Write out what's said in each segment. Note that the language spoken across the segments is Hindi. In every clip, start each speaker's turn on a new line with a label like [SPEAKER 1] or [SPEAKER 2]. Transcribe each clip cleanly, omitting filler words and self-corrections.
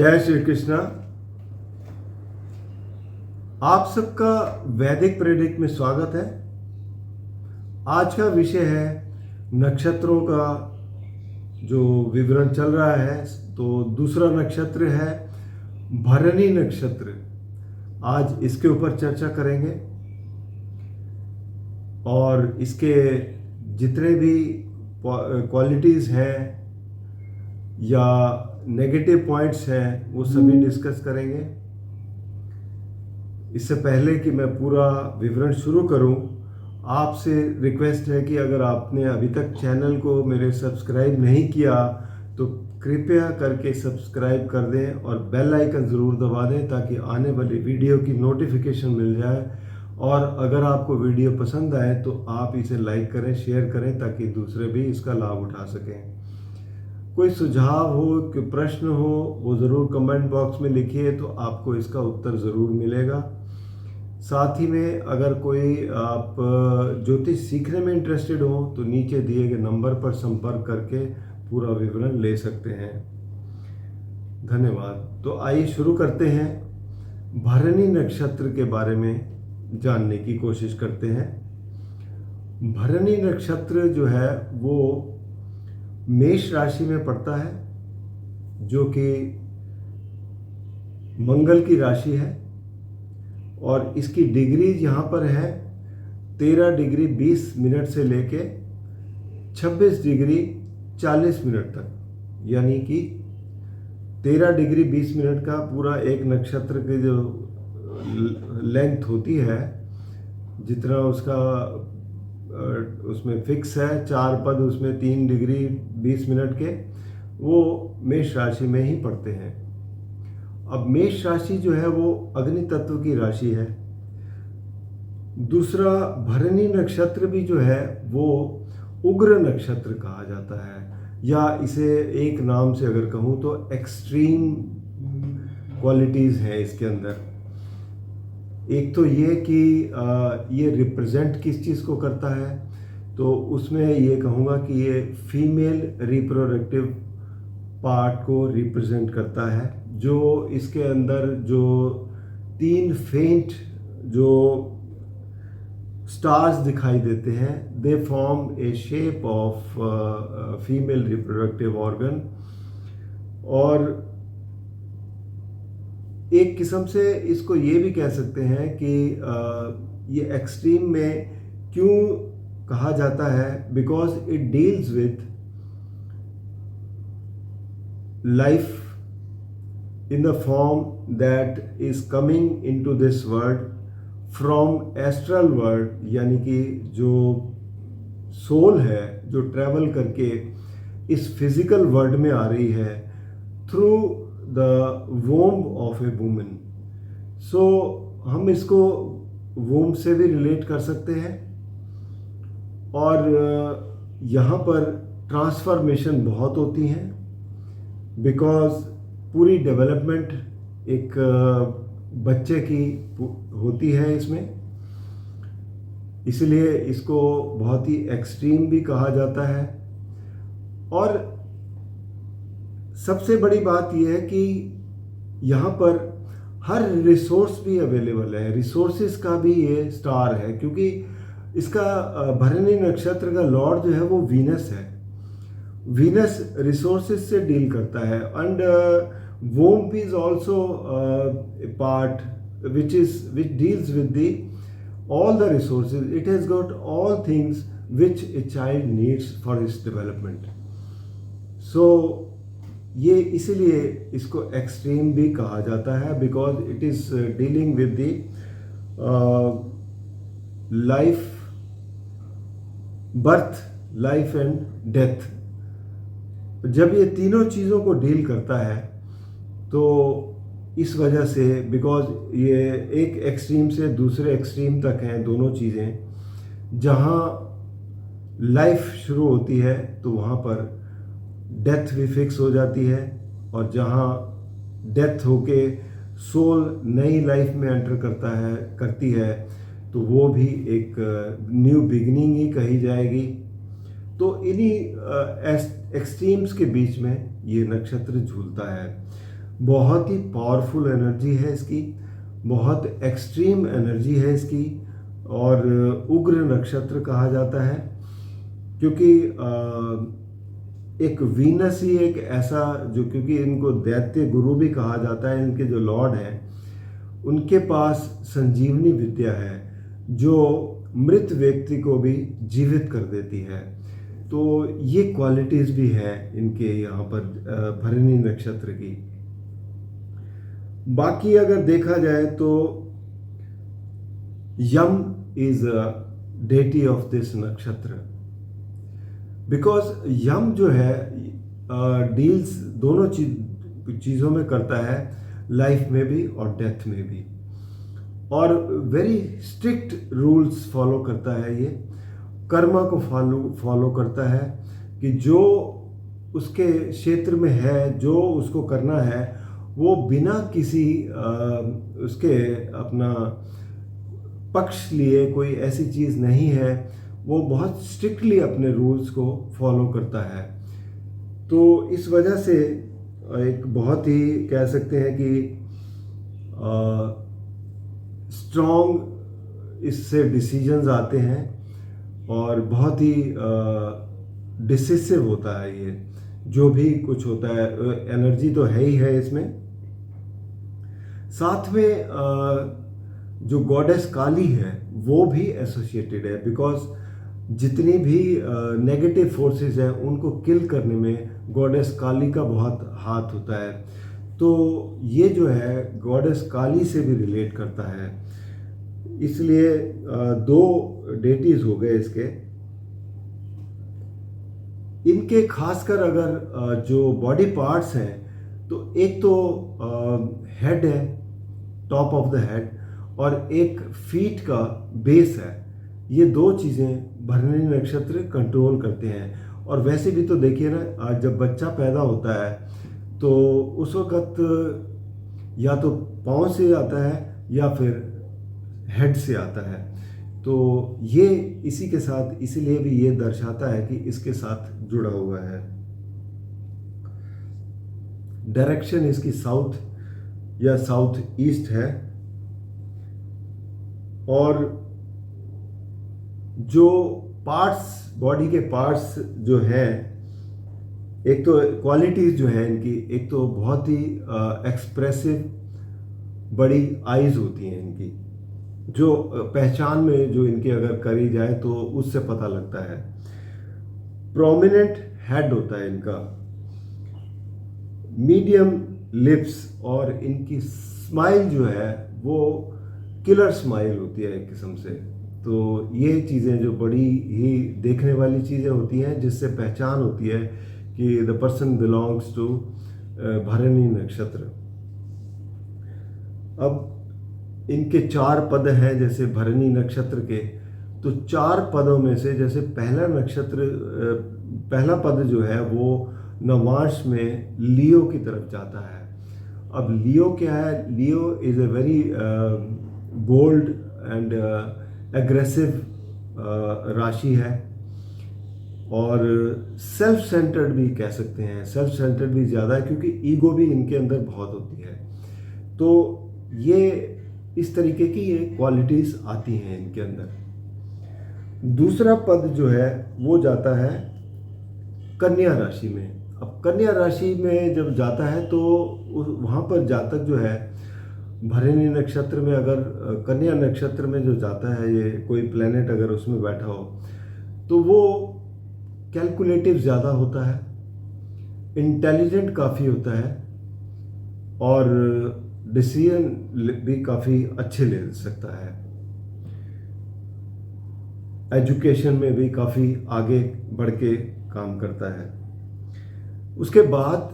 [SPEAKER 1] जय श्री कृष्णा। आप सबका वैदिक प्रेडिक्ट में स्वागत है। आज का विषय है नक्षत्रों का जो विवरण चल रहा है। तो दूसरा नक्षत्र है भरणी नक्षत्र। आज इसके ऊपर चर्चा करेंगे और इसके जितने भी क्वालिटीज़ हैं या नेगेटिव पॉइंट्स हैं वो सभी डिस्कस करेंगे। इससे पहले कि मैं पूरा विवरण शुरू करूं, आपसे रिक्वेस्ट है कि अगर आपने अभी तक चैनल को मेरे सब्सक्राइब नहीं किया तो कृपया करके सब्सक्राइब कर दें और बेल आइकन ज़रूर दबा दें ताकि आने वाली वीडियो की नोटिफिकेशन मिल जाए। और अगर आपको वीडियो पसंद आए तो आप इसे लाइक करें, शेयर करें ताकि दूसरे भी इसका लाभ उठा सकें। कोई सुझाव हो, कोई प्रश्न हो, वो ज़रूर कमेंट बॉक्स में लिखिए तो आपको इसका उत्तर ज़रूर मिलेगा। साथ ही में अगर कोई आप ज्योतिष सीखने में इंटरेस्टेड हो तो नीचे दिए गए नंबर पर संपर्क करके पूरा विवरण ले सकते हैं। धन्यवाद। तो आइए शुरू करते हैं। भरणी नक्षत्र के बारे में जानने की कोशिश करते हैं। भरणी नक्षत्र जो है वो मेष राशि में पड़ता है, जो कि मंगल की राशि है। और इसकी डिग्रीज यहाँ पर है 13 डिग्री 20 मिनट से लेके 26 डिग्री 40 मिनट तक, यानी कि 13 डिग्री 20 मिनट का पूरा एक नक्षत्र की जो लेंथ होती है, जितना उसका उसमें फिक्स है 4 पद, उसमें 3 डिग्री 20 मिनट के, वो मेष राशि में ही पड़ते हैं। अब मेष राशि जो है वो अग्नि तत्व की राशि है। दूसरा भरणी नक्षत्र भी जो है वो उग्र नक्षत्र कहा जाता है, या इसे एक नाम से अगर कहूँ तो एक्सट्रीम क्वालिटीज़ हैं इसके अंदर। एक तो ये कि ये रिप्रेजेंट किस चीज़ को करता है, तो उसमें ये कहूँगा कि ये फीमेल रिप्रोडक्टिव पार्ट को रिप्रेजेंट करता है। जो इसके अंदर जो 3 फेंट जो स्टार्स दिखाई देते हैं, they form A shape of female reproductive organ. और एक किस्म से इसको ये भी कह सकते हैं कि ये एक्सट्रीम में क्यों कहा जाता है, because it deals with life in the form that is coming into this world from astral world, यानी कि जो सोल है जो ट्रैवल करके इस फिजिकल वर्ल्ड में आ रही है through the womb of a woman. So हम इसको वोम से भी रिलेट कर सकते हैं। और यहाँ पर ट्रांसफॉर्मेशन बहुत होती हैं, बिकॉज पूरी डेवलपमेंट एक बच्चे की होती है इसमें, इसलिए इसको बहुत ही एक्सट्रीम भी कहा जाता है। और सबसे बड़ी बात यह है कि यहाँ पर हर रिसोर्स भी अवेलेबल है, रिसोर्सेज का भी ये स्टार है, क्योंकि इसका भरणी नक्षत्र का लॉर्ड जो है वो वीनस है। वीनस रिसोर्सेज से डील करता है। And womb is also a part which deals with all the resources. It has got all things which a child needs for his development. So ये इसीलिए इसको एक्सट्रीम भी कहा जाता है, because it is dealing with the life, birth, life and death. जब ये तीनों चीज़ों को डील करता है तो इस वजह से, बिकॉज ये एक एक्सट्रीम से दूसरे एक्सट्रीम तक हैं दोनों चीज़ें, जहाँ लाइफ शुरू होती है तो वहाँ पर डेथ भी फिक्स हो जाती है, और जहाँ डेथ होके सोल नई लाइफ में एंटर करती है तो वो भी एक न्यू बिगिनिंग ही कही जाएगी। तो इन्हीं एक्सट्रीम्स के बीच में ये नक्षत्र झूलता है। बहुत ही पावरफुल एनर्जी है इसकी, बहुत एक्सट्रीम एनर्जी है इसकी, और उग्र नक्षत्र कहा जाता है क्योंकि एक वीनस ही एक ऐसा जो, क्योंकि इनको दैत्य गुरु भी कहा जाता है, इनके जो लॉर्ड हैं उनके पास संजीवनी विद्या है जो मृत व्यक्ति को भी जीवित कर देती है। तो ये क्वालिटीज़ भी है इनके यहाँ पर भरणी नक्षत्र की। बाकी अगर देखा जाए तो Yam is a deity of this nakshatra, because Yam जो है डील्स दोनों चीज़ों में करता है, लाइफ में भी और डेथ में भी, और वेरी स्ट्रिक्ट रूल्स फॉलो करता है। ये कर्मा को फॉलो करता है कि जो उसके क्षेत्र में है, जो उसको करना है, वो बिना किसी उसके अपना पक्ष लिए कोई ऐसी चीज़ नहीं है, वो बहुत स्ट्रिक्टली अपने रूल्स को फॉलो करता है। तो इस वजह से एक बहुत ही कह सकते हैं कि स्ट्रॉन्ग इससे डिसीजंस आते हैं और बहुत ही डिसिसिव होता है ये, जो भी कुछ होता है एनर्जी तो है ही है इसमें। साथ में जो गॉडेस काली है वो भी एसोसिएटेड है, बिकॉज जितनी भी नेगेटिव फोर्सेस हैं उनको किल करने में गॉडेस काली का बहुत हाथ होता है। तो ये जो है गॉडेस काली से भी रिलेट करता है, इसलिए दो डेटीज हो गए इसके। इनके खासकर अगर जो बॉडी पार्ट्स हैं तो एक तो हेड है, टॉप ऑफ द हेड, और एक फीट का बेस है। ये दो चीज़ें भरणी नक्षत्र कंट्रोल करते हैं। और वैसे भी तो देखिए ना, जब बच्चा पैदा होता है तो उस वक़्त या तो पाँव से आता है या फिर हेड से आता है। तो ये इसी के साथ, इसीलिए भी ये दर्शाता है कि इसके साथ जुड़ा हुआ है। डायरेक्शन इसकी साउथ या साउथ ईस्ट है, और जो पार्ट्स, बॉडी के पार्ट्स जो हैं, एक तो क्वालिटीज़ जो है इनकी, एक तो बहुत ही एक्सप्रेसिव बड़ी आईज होती हैं इनकी, जो पहचान में जो इनकी अगर करी जाए तो उससे पता लगता है। प्रोमिनेंट हेड होता है इनका, मीडियम लिप्स, और इनकी स्माइल जो है वो किलर स्माइल होती है एक किस्म से। तो ये चीज़ें जो बड़ी ही देखने वाली चीज़ें होती हैं, जिससे पहचान होती है कि द पर्सन बिलोंग्स टू भरणी नक्षत्र। अब इनके 4 पद हैं जैसे भरणी नक्षत्र के, तो 4 पदों में से जैसे पहला पद जो है वो नवांश में लियो की तरफ जाता है। अब लियो क्या है? Leo is a very bold and aggressive rashi है, और सेल्फ सेंटर्ड भी कह सकते हैं। सेल्फ सेंटर्ड भी ज़्यादा है क्योंकि ईगो भी इनके अंदर बहुत होती है। तो ये इस तरीके की ये क्वालिटीज़ आती हैं इनके अंदर। दूसरा पद जो है वो जाता है कन्या राशि में। अब कन्या राशि में जब जाता है तो वहाँ पर जातक जो है भरणी नक्षत्र में, अगर कन्या नक्षत्र में जो जाता है, ये कोई प्लेनेट अगर उसमें बैठा हो, तो वो कैलकुलेटिव ज़्यादा होता है, इंटेलिजेंट काफ़ी होता है, और डिसीजन भी काफ़ी अच्छे ले सकता है। एजुकेशन में भी काफ़ी आगे बढ़ के काम करता है। उसके बाद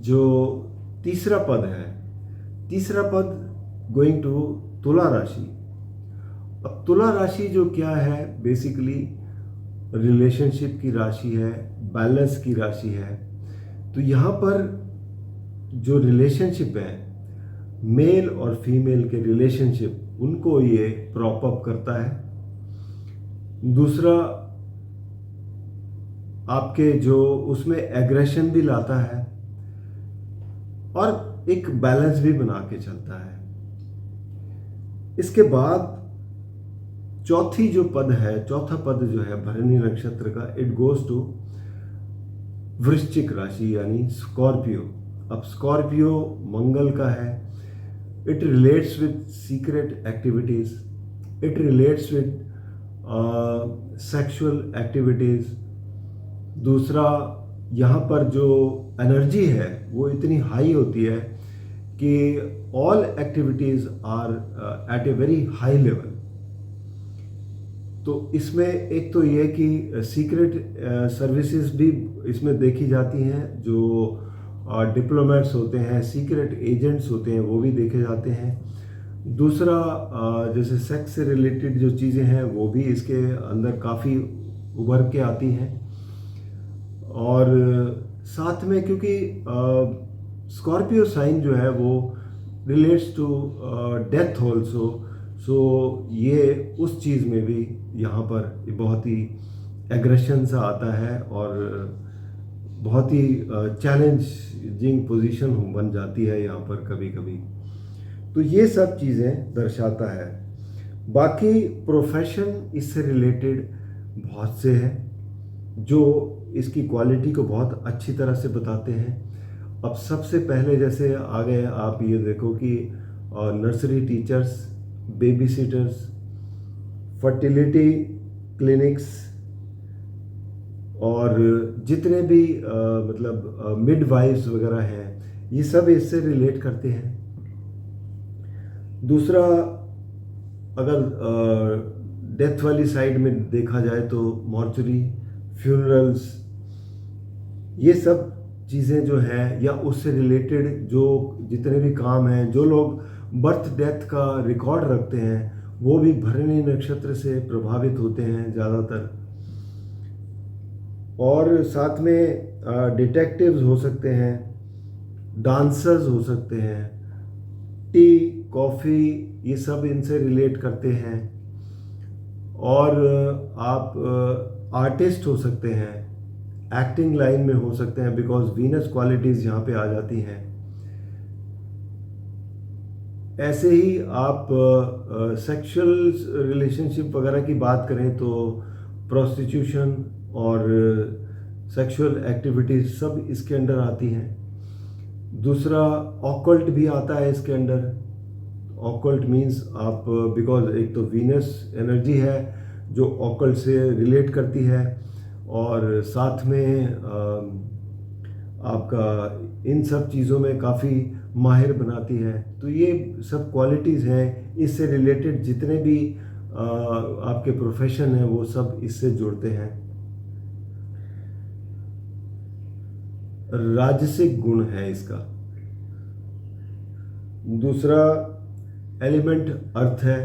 [SPEAKER 1] जो तीसरा पद है, तीसरा पद गोइंग टू तुला राशि। अब तुला राशि जो क्या है, बेसिकली रिलेशनशिप की राशि है, बैलेंस की राशि है। तो यहाँ पर जो रिलेशनशिप है, मेल और फीमेल के रिलेशनशिप, उनको ये प्रॉप अप करता है। दूसरा, आपके जो उसमें एग्रेशन भी लाता है, और एक बैलेंस भी बना के चलता है। इसके बाद चौथा पद जो है भरणी नक्षत्र का, इट गोज टू वृश्चिक राशि यानी स्कॉर्पियो। अब स्कॉर्पियो मंगल का है। It relates with secret activities, it relates with sexual activities. दूसरा, यहाँ पर जो एनर्जी है वो इतनी हाई होती है कि all activities are at a very high level. तो इसमें एक तो ये कि सीक्रेट सर्विसेज भी इसमें देखी जाती हैं, जो डिप्लोमेट्स होते हैं, सीक्रेट एजेंट्स होते हैं, वो भी देखे जाते हैं। दूसरा, जैसे सेक्स से रिलेटेड जो चीज़ें हैं वो भी इसके अंदर काफ़ी उभर के आती हैं। और साथ में क्योंकि स्कॉर्पियो साइन जो है वो रिलेट्स टू डेथ ऑल्सो, सो ये उस चीज़ में भी यहाँ पर बहुत ही एग्रेशन सा आता है और बहुत ही चैलेंजिंग पोजीशन बन जाती है यहाँ पर कभी कभी। तो ये सब चीज़ें दर्शाता है। बाकी प्रोफेशन इससे रिलेटेड बहुत से हैं जो इसकी क्वालिटी को बहुत अच्छी तरह से बताते हैं। अब सबसे पहले जैसे आ गए, आप ये देखो कि nursery teachers, baby seaters, fertility clinics और जितने भी मतलब मिडवाइफ्स वगैरह हैं, ये सब इससे रिलेट करते हैं। दूसरा, अगर डेथ वाली साइड में देखा जाए तो मॉर्चरी, फ्यूनरल्स, ये सब चीज़ें जो हैं या उससे रिलेटेड जो जितने भी काम हैं, जो लोग बर्थ डेथ का रिकॉर्ड रखते हैं वो भी भरणी नक्षत्र से प्रभावित होते हैं ज़्यादातर। और साथ में डिटेक्टिव्स हो सकते हैं, डांसर्स हो सकते हैं, टी कॉफ़ी, ये सब इनसे रिलेट करते हैं। और आप आर्टिस्ट हो सकते हैं, एक्टिंग लाइन में हो सकते हैं, बिकॉज वीनस क्वालिटीज़ यहाँ पे आ जाती हैं। ऐसे ही आप सेक्सुअल रिलेशनशिप वगैरह की बात करें तो प्रोस्टिट्यूशन और सेक्सुअल एक्टिविटीज सब इसके अंदर आती हैं। दूसरा, ऑकल्ट भी आता है इसके अंदर। ऑकल्ट मीन्स आप, बिकॉज एक तो वीनस एनर्जी है जो ऑकल्ट से रिलेट करती है, और साथ में आपका इन सब चीज़ों में काफ़ी माहिर बनाती है। तो ये सब क्वालिटीज़ हैं, इससे रिलेटेड जितने भी आपके प्रोफेशन हैं वो सब इससे जुड़ते हैं। राजसिक गुण है इसका। दूसरा, एलिमेंट अर्थ है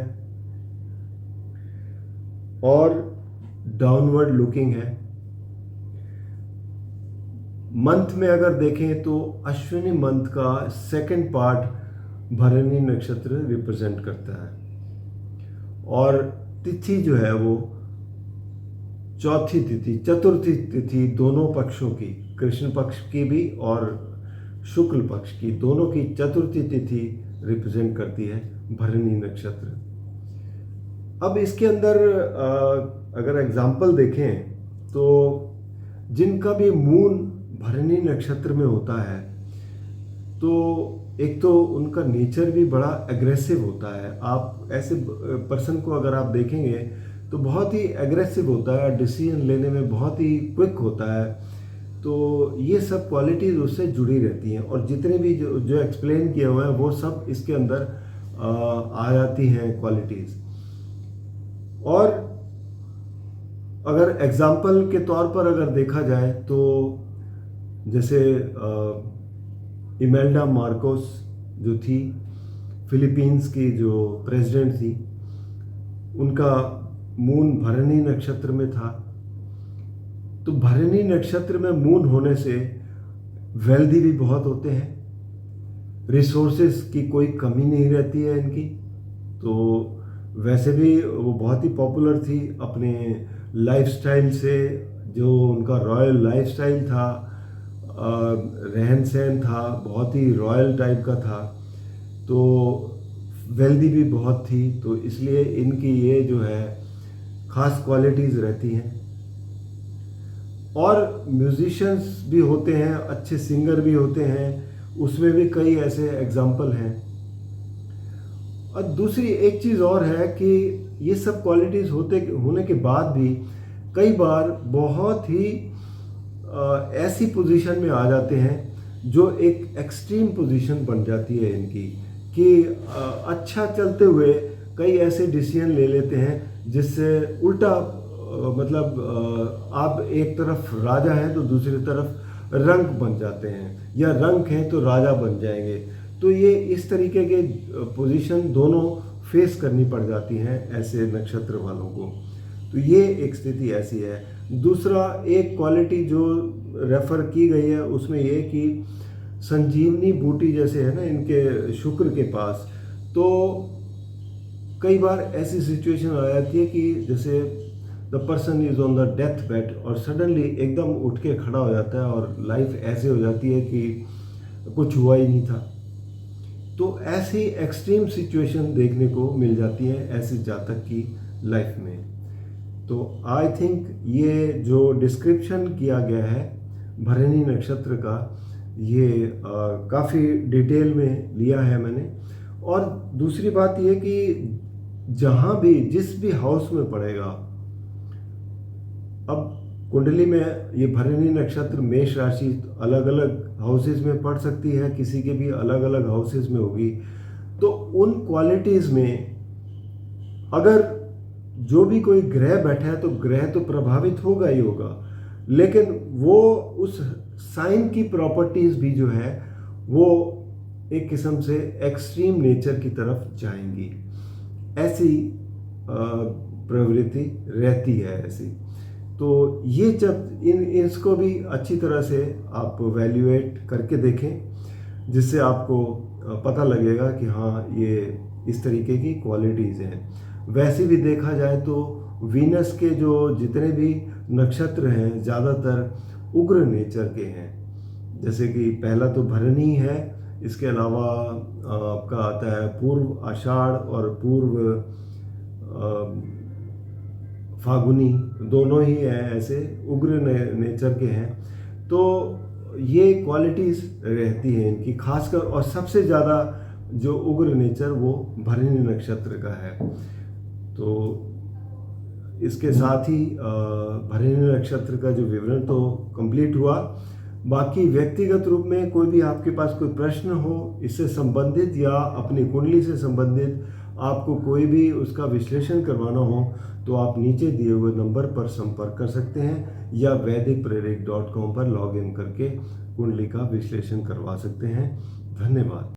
[SPEAKER 1] और डाउनवर्ड लुकिंग है। मंथ में अगर देखें तो अश्विनी मंथ का सेकंड पार्ट भरणी नक्षत्र रिप्रेजेंट करता है, और तिथि जो है वो चौथी तिथि, चतुर्थी तिथि, दोनों पक्षों की, कृष्ण पक्ष की भी और शुक्ल पक्ष की, दोनों की चतुर्थी तिथि रिप्रेजेंट करती है भरणी नक्षत्र। अब इसके अंदर अगर एग्जाम्पल देखें तो जिनका भी मून भरणी नक्षत्र में होता है तो एक तो उनका नेचर भी बड़ा एग्रेसिव होता है। आप ऐसे पर्सन को अगर आप देखेंगे तो बहुत ही एग्रेसिव होता है, डिसीजन लेने में बहुत ही क्विक होता है। तो ये सब क्वालिटीज़ उससे जुड़ी रहती हैं, और जितने भी जो एक्सप्लेन किए हुए हैं वो सब इसके अंदर आ जाती हैं क्वालिटीज़। और अगर एग्जाम्पल के तौर पर अगर देखा जाए तो जैसे इमेल्डा मार्कोस जो थी, फिलीपींस की जो प्रेसिडेंट थी, उनका मून भरणी नक्षत्र में था। तो भरणी नक्षत्र में मून होने से वेल्दी भी बहुत होते हैं, रिसोर्सेज की कोई कमी नहीं रहती है इनकी। तो वैसे भी वो बहुत ही पॉपुलर थी अपने लाइफस्टाइल से, जो उनका रॉयल लाइफस्टाइल था, रहन सहन था बहुत ही रॉयल टाइप का था, तो वेल्दी भी बहुत थी, तो इसलिए इनकी ये जो है ख़ास क्वालिटीज़ रहती हैं। और म्यूजिशियंस भी होते हैं, अच्छे सिंगर भी होते हैं, उसमें भी कई ऐसे एग्जाम्पल हैं। और दूसरी एक चीज़ और है कि ये सब क्वालिटीज़ होने के बाद भी कई बार बहुत ही ऐसी पोजीशन में आ जाते हैं जो एक एक्सट्रीम पोजीशन बन जाती है इनकी, कि अच्छा चलते हुए कई ऐसे डिसीजन ले लेते हैं जिससे उल्टा मतलब आप एक तरफ राजा हैं तो दूसरी तरफ रंक बन जाते हैं, या रंक हैं तो राजा बन जाएंगे। तो ये इस तरीके के पोजीशन दोनों फेस करनी पड़ जाती हैं ऐसे नक्षत्र वालों को। तो ये एक स्थिति ऐसी है। दूसरा एक क्वालिटी जो रेफर की गई है उसमें ये कि संजीवनी बूटी जैसे है ना इनके शुक्र के पास, तो कई बार ऐसी सिचुएशन आ जाती है कि जैसे the person is on the death bed और सडनली एकदम उठ के खड़ा हो जाता है और लाइफ ऐसे हो जाती है कि कुछ हुआ ही नहीं था। तो ऐसी एक्सट्रीम सिचुएशन देखने को मिल जाती है ऐसे जातक की लाइफ में। तो आई थिंक ये जो डिस्क्रिप्शन किया गया है भरणी नक्षत्र का, ये काफ़ी डिटेल में लिया है मैंने। और दूसरी बात ये कि जहाँ भी जिस भी हाउस में पड़ेगा, अब कुंडली में ये भरणी नक्षत्र मेष राशि अलग अलग हाउसेस में पड़ सकती है, किसी के भी अलग अलग हाउसेस में होगी। तो उन क्वालिटीज़ में अगर जो भी कोई ग्रह बैठा है तो ग्रह तो प्रभावित होगा ही होगा, लेकिन वो उस साइन की प्रॉपर्टीज़ भी जो है वो एक किस्म से एक्सट्रीम नेचर की तरफ जाएंगी। ऐसी प्रवृत्ति रहती है ऐसी। तो ये जब इसको भी अच्छी तरह से आप वैल्यूएट करके देखें, जिससे आपको पता लगेगा कि हाँ ये इस तरीके की क्वालिटीज़ हैं। वैसे भी देखा जाए तो वीनस के जो जितने भी नक्षत्र हैं ज़्यादातर उग्र नेचर के हैं। जैसे कि पहला तो भरणी है, इसके अलावा आपका आता है पूर्व आषाढ़ और पूर्व फागुनी, दोनों ही हैं ऐसे उग्र नेचर के हैं। तो ये क्वालिटीज़ रहती हैं इनकी खासकर, और सबसे ज़्यादा जो उग्र नेचर वो भरणी नक्षत्र का है। तो इसके साथ ही भरणी नक्षत्र का जो विवरण तो कंप्लीट हुआ। बाकी व्यक्तिगत रूप में कोई भी आपके पास कोई प्रश्न हो इससे संबंधित या अपनी कुंडली से संबंधित आपको कोई भी उसका विश्लेषण करवाना हो तो आप नीचे दिए हुए नंबर पर संपर्क कर सकते हैं या वैदिकप्रेरिक.com पर लॉगिन करके कुंडली का विश्लेषण करवा सकते हैं। धन्यवाद।